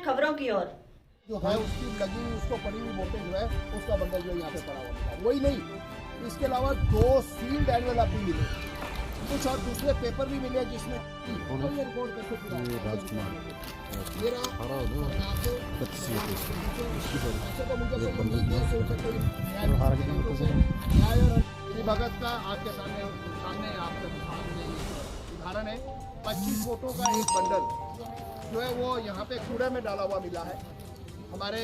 खबरों की ओर। जो है उसकी लगी हुई, उसको पड़ी हुई वोटें जो है उसका बंडल जो यहाँ पे पड़ा हुआ मिला। वही नहीं, इसके अलावा 2 सील्ड एनवेलप भी मिले, कुछ और दूसरे पेपर भी मिले जिसमें ये रिपोर्ट कैसे पूरा राजकुमार ये रहा भगत का आपके सामने आपके सामने उदाहरण है। 25 वोटों का एक बंडल जो है वो यहाँ पे कूड़े में डाला हुआ मिला है। हमारे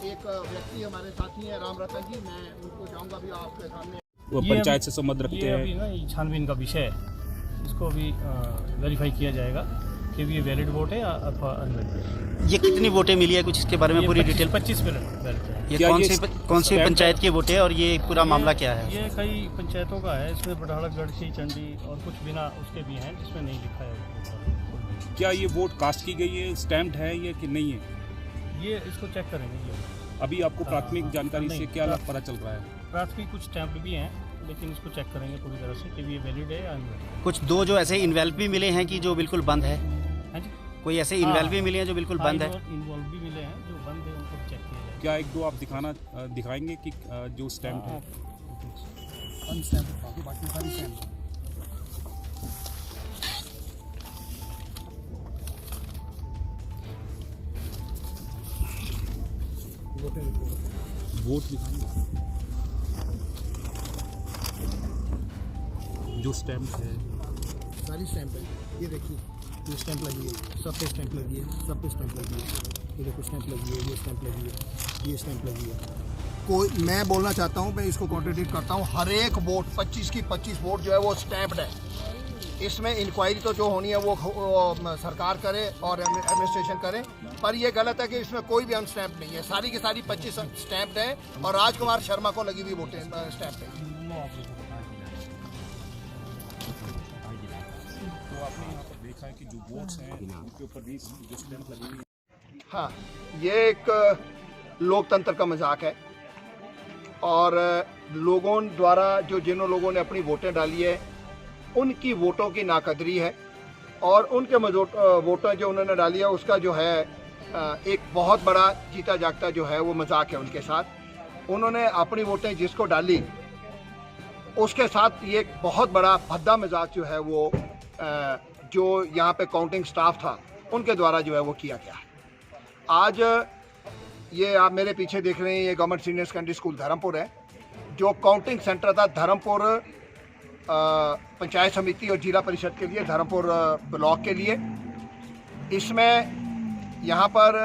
एक व्यक्ति हमारे साथी हैं राम रतन जी, मैं उनको चाहूँगा भी आपके सामने। वो पंचायत से संबंध रखते हैं। अभी ना छानबीन का विषय है, इसको अभी वेरीफाई किया जाएगा कि ये वैलिड वोट है अथवा अनवैलिड। ये कितनी वोटें मिली है, कुछ इसके बारे में पूरी डिटेल? 25 मिनट। ये कौन सी पंचायत की वोट है और ये पूरा मामला क्या है? ये कई पंचायतों का है, इसमें बढ़ाड़ा, गढ़सी, चंडी और कुछ बिना उसके भी हैं जिसमें नहीं लिखा है। क्या ये वोट कास्ट की गई है, स्टैम्प्ड है या कि नहीं है? ये इसको चेक करेंगे। ये अभी आपको प्राथमिक जानकारी से क्या पता चल रहा है? प्राथमिक कुछ स्टैम्प भी हैं, लेकिन इसको चेक करेंगे पूरी तरह से कि ये वैलिड है या अनवैलिड। कुछ 2 जो ऐसे इन्वेल्व भी मिले हैं कि जो बिल्कुल बंद है। हाँ जी, कोई ऐसे इन्वेल्व भी मिले हैं जो बिल्कुल बंद है। इन्वॉल्व भी मिले हैं, जो बंद है उनको चेक किया जाएगा। क्या 1-2 आप दिखाएंगे कि जो स्टैम्प है? वोट दिखाएंगे जो स्टैम्प है, सारी स्टैंप है। ये देखिए, ये स्टैंप लगी है, सब पे स्टैंप लगी है, सब पे स्टैंप लगी है। ये देखो स्टैंप लगी है, ये स्टैंप लगी है, ये स्टैंप लगी है। कोई, मैं बोलना चाहता हूँ, मैं इसको कॉन्ट्रडिक्ट करता हूँ। हर एक वोट 25 की 25 वोट जो है वो स्टैंप्ड है। इसमें इंक्वायरी तो जो होनी है वो सरकार करे और एडमिनिस्ट्रेशन करे, पर ये गलत है कि इसमें कोई भी अनस्टैम्प नहीं है। सारी की सारी 25 स्टैंप्ड है और राजकुमार शर्मा को लगी हुई वोटें स्टैंप है। तो आपने यहाँ पर देखा है कि जो वोट्स हैं उनके ऊपर भी जो स्टैम्प लगी हुई है। हाँ, ये एक लोकतंत्र का मजाक है और लोगों द्वारा जिन लोगों ने अपनी वोटें डाली है उनकी वोटों की नाकदरी है और उनके वोटें जो उन्होंने डाली है उसका जो है एक बहुत बड़ा जीता जागता जो है वो मजाक है उनके साथ। उन्होंने अपनी वोटें जिसको डाली उसके साथ ये एक बहुत बड़ा भद्दा मजाक जो है वो जो यहाँ पे काउंटिंग स्टाफ था उनके द्वारा जो है वो किया गया है। आज ये आप मेरे पीछे देख रहे हैं, ये government senior secondary school Dharampur है। जो काउंटिंग सेंटर था धर्मपुर पंचायत समिति और जिला परिषद के लिए, धर्मपुर ब्लॉक के लिए, इसमें यहाँ पर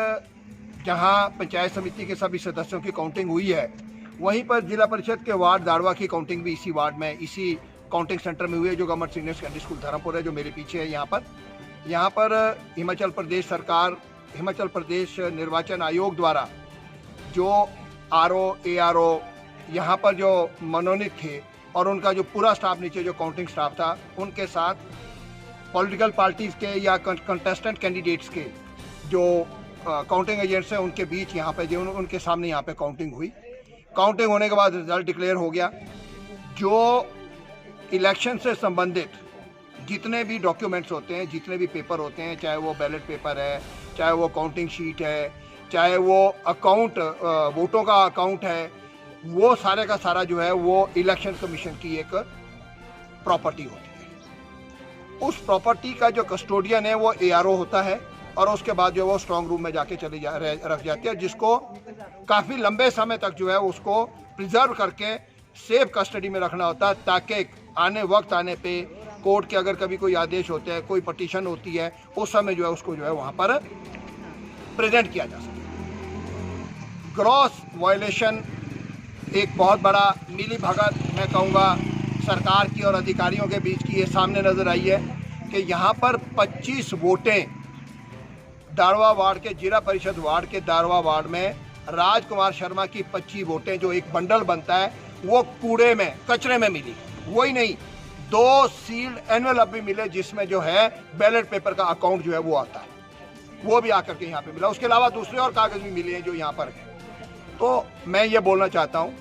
जहाँ पंचायत समिति के सभी सदस्यों की काउंटिंग हुई है वहीं पर जिला परिषद के वार्ड दाड़वा की काउंटिंग भी इसी वार्ड में, इसी काउंटिंग सेंटर में हुई है जो government senior secondary school Dharampur है, जो मेरे पीछे है। यहाँ पर हिमाचल प्रदेश सरकार, हिमाचल प्रदेश निर्वाचन आयोग द्वारा जो आरओ एआरओ यहाँ पर जो मनोनीत थे और उनका जो पूरा स्टाफ नीचे जो काउंटिंग स्टाफ था उनके साथ पॉलिटिकल पार्टीज के या कंटेस्टेंट कैंडिडेट्स के जो काउंटिंग एजेंट्स हैं उनके बीच यहाँ पे जो उनके सामने यहाँ पे काउंटिंग हुई। काउंटिंग होने के बाद रिजल्ट डिक्लेयर हो गया। जो इलेक्शन से संबंधित जितने भी डॉक्यूमेंट्स होते हैं, जितने भी पेपर होते हैं, चाहे वो बैलेट पेपर है, चाहे वो काउंटिंग शीट है, चाहे वो अकाउंट वोटों का अकाउंट है, वो सारे का सारा जो है वो इलेक्शन कमीशन की एक प्रॉपर्टी होती है। उस प्रॉपर्टी का जो कस्टोडियन है वो एआरओ होता है और उसके बाद जो वो स्ट्रांग रूम में जाके रख जाती है, जिसको काफ़ी लंबे समय तक जो है उसको प्रिजर्व करके सेफ कस्टडी में रखना होता है, ताकि वक्त आने पे कोर्ट के अगर कभी कोई आदेश होते हैं, कोई पटिशन होती है, उस समय जो है उसको जो है वहाँ पर प्रेजेंट किया जा सके। ग्रॉस वायलेशन, एक बहुत बड़ा मिली भगत मैं कहूँगा सरकार की और अधिकारियों के बीच की ये सामने नजर आई है कि यहाँ पर 25 वोटें दाड़वा वार्ड के, जिला परिषद वार्ड के दाड़वा वार्ड में राजकुमार शर्मा की 25 वोटें जो एक बंडल बनता है वो कूड़े में, कचरे में मिली। वही नहीं, 2 सील्ड एनवेलप भी मिले जिसमें जो है बैलेट पेपर का अकाउंट जो है वो आता है, वो भी आकर के यहाँ पे मिला। उसके अलावा दूसरे और कागज भी मिले हैं जो यहाँ पर है। तो मैं ये बोलना चाहता हूँ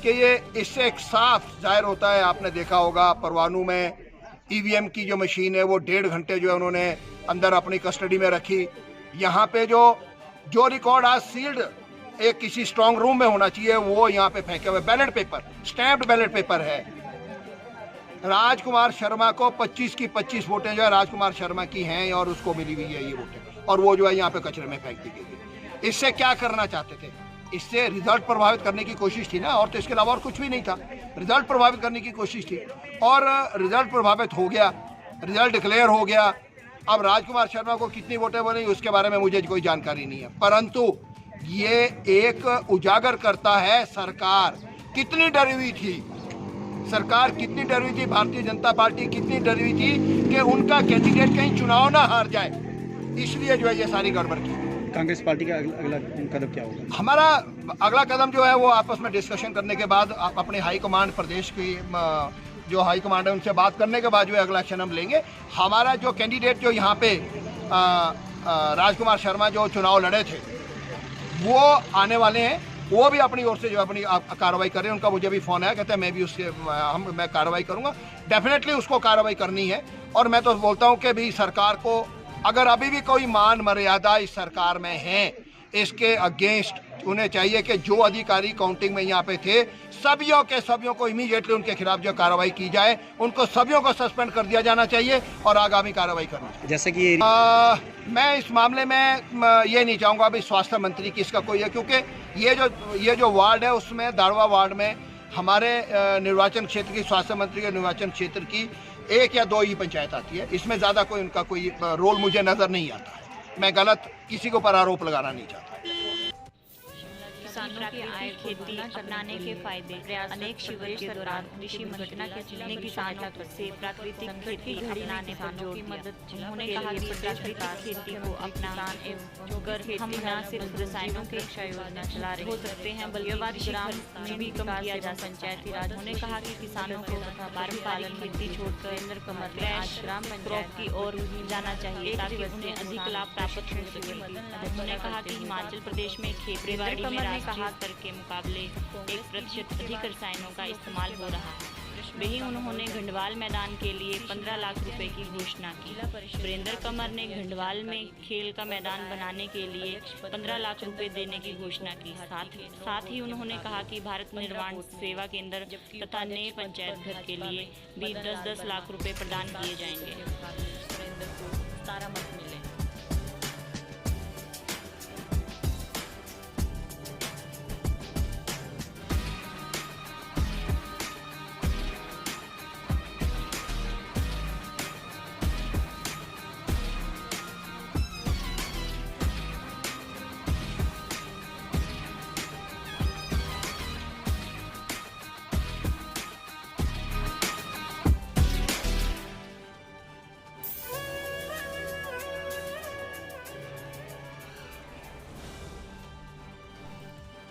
कि ये इससे एक साफ जाहिर होता है, आपने देखा होगा परवाणू में ईवीएम की जो मशीन है वो 1.5 घंटे जो है उन्होंने अंदर अपनी कस्टडी में रखी। यहाँ पे जो जो रिकॉर्ड आज सील्ड एक किसी स्ट्रांग रूम में होना चाहिए वो यहाँ पे फेंके हुए ballot paper, stamped ballot paper है। राजकुमार शर्मा को 25 की 25 वोटें जो है राजकुमार शर्मा की हैं और उसको मिली हुई है ये वोटें, और वो जो है यहाँ पे कचरे में फेंक दी गई। इससे क्या करना चाहते थे? इससे रिजल्ट प्रभावित करने की कोशिश थी ना, और तो इसके अलावा और कुछ भी नहीं था। रिजल्ट प्रभावित करने की कोशिश थी और रिजल्ट प्रभावित हो गया, रिजल्ट डिक्लेयर हो गया। अब राजकुमार शर्मा को कितनी वोटें बनी उसके बारे में मुझे कोई जानकारी नहीं है, परंतु ये एक उजागर करता है सरकार कितनी डरी हुई थी, सरकार कितनी डरी हुई थी, भारतीय जनता पार्टी कितनी डरी हुई थी कि उनका कैंडिडेट कहीं चुनाव ना हार जाए, इसलिए जो है ये सारी गड़बड़ की। कांग्रेस पार्टी का अगला कदम क्या होगा? हमारा अगला कदम जो है वो आपस में डिस्कशन करने के बाद अपने हाई कमांड प्रदेश की जो हाई कमांड है उनसे बात करने के बाद जो है अगला एक्शन हम लेंगे। हमारा जो कैंडिडेट जो यहाँ पे राजकुमार शर्मा जो चुनाव लड़े थे वो आने वाले हैं, वो भी अपनी ओर से जो अपनी कार्रवाई कर रहे हैं। उनका मुझे भी फ़ोन आया, कहते हैं मैं भी उसके मैं कार्रवाई करूँगा। डेफिनेटली उसको कार्रवाई करनी है और मैं तो बोलता हूँ कि भी सरकार को अगर अभी भी कोई मान मर्यादा इस सरकार में है, इसके अगेंस्ट उन्हें चाहिए कि जो अधिकारी काउंटिंग में यहाँ पे थे सभियों को इमीडिएटली उनके खिलाफ जो कार्रवाई की जाए, उनको सभियों को सस्पेंड कर दिया जाना चाहिए और आगामी कार्रवाई करनी चाहिए। जैसे कि मैं इस मामले में ये नहीं चाहूँगा अभी स्वास्थ्य मंत्री की इसका कोई है, क्योंकि ये जो वार्ड है उसमें दाड़वा वार्ड में हमारे निर्वाचन क्षेत्र की स्वास्थ्य मंत्री के निर्वाचन क्षेत्र की 1 या 2 ही पंचायत आती है। इसमें ज़्यादा कोई उनका कोई रोल मुझे नज़र नहीं आता है। मैं गलत किसी के ऊपर आरोप लगाना नहीं चाहता। किसानों की आय खेती अपनाने के फायदे। अनेक शिविर के दौरान कृषि मंत्री ने किसानों से प्राकृतिक खेती अपनाने पर जोर दिया। उन्होंने कहा कि प्राकृतिक खेती को अपनाना एवं हम न सिर्फ रसायनों के योजना चला रहे हो सकते हैं बल्कि ग्राम में भी कम किया जा पंचायती राज। उन्होंने कहा कि किसानों को पारंपरिक खेती छोड़कर नरेंद्र कमर ने आज ग्राम पंचायत की ओर जाना चाहिए ताकि उन्हें अधिक लाभ प्राप्त हो सके। उन्होंने कहा कि हिमाचल प्रदेश में खेती बाड़ी में राष्ट्रीय स्तर के मुकाबले 1% अधिक रसायनों का इस्तेमाल हो रहा है। वहीं उन्होंने घंडवाल मैदान के लिए 15 लाख रुपए की घोषणा की। वीरेंद्र कंवर ने घंडवाल में खेल का मैदान बनाने के लिए 15 लाख रुपए देने की घोषणा की। साथ ही उन्होंने कहा कि भारत निर्माण सेवा केंद्र तथा नए पंचायत घर के लिए भी 10-10 लाख रुपए प्रदान किए जाएंगे। वीरेंद्र को 17 मत मिले।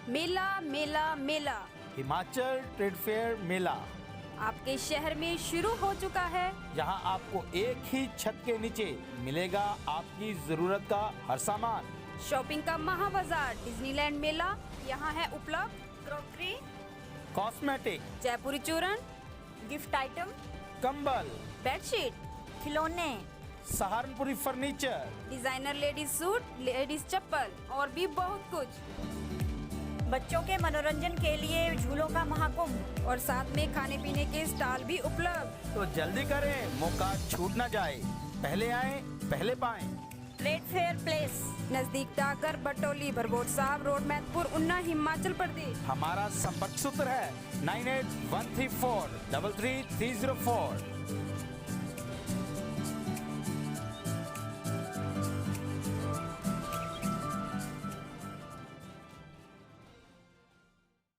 मेला मेला मेला हिमाचल ट्रेड फेयर मेला आपके शहर में शुरू हो चुका है। यहाँ आपको एक ही छत के नीचे मिलेगा आपकी जरूरत का हर सामान। शॉपिंग का महाबाजार डिज्नीलैंड मेला यहाँ है उपलब्ध। क्रॉकरी, कॉस्मेटिक, जयपुरी चूर्ण, गिफ्ट आइटम, कंबल, बेडशीट, खिलौने, सहारनपुरी furniture, designer ladies suit, ladies चप्पल और भी बहुत कुछ। बच्चों के मनोरंजन के लिए झूलों का महाकुंभ और साथ में खाने पीने के स्टॉल भी उपलब्ध। तो जल्दी करें, मौका छूट ना जाए। पहले आए पहले पाएं। ट्रेड फेयर प्लेस, नजदीक डाकघर, बटोली, भरबोट साहब रोड, मैदपुर, उन्ना, हिमाचल प्रदेश। हमारा संपर्क सूत्र है 9813433304।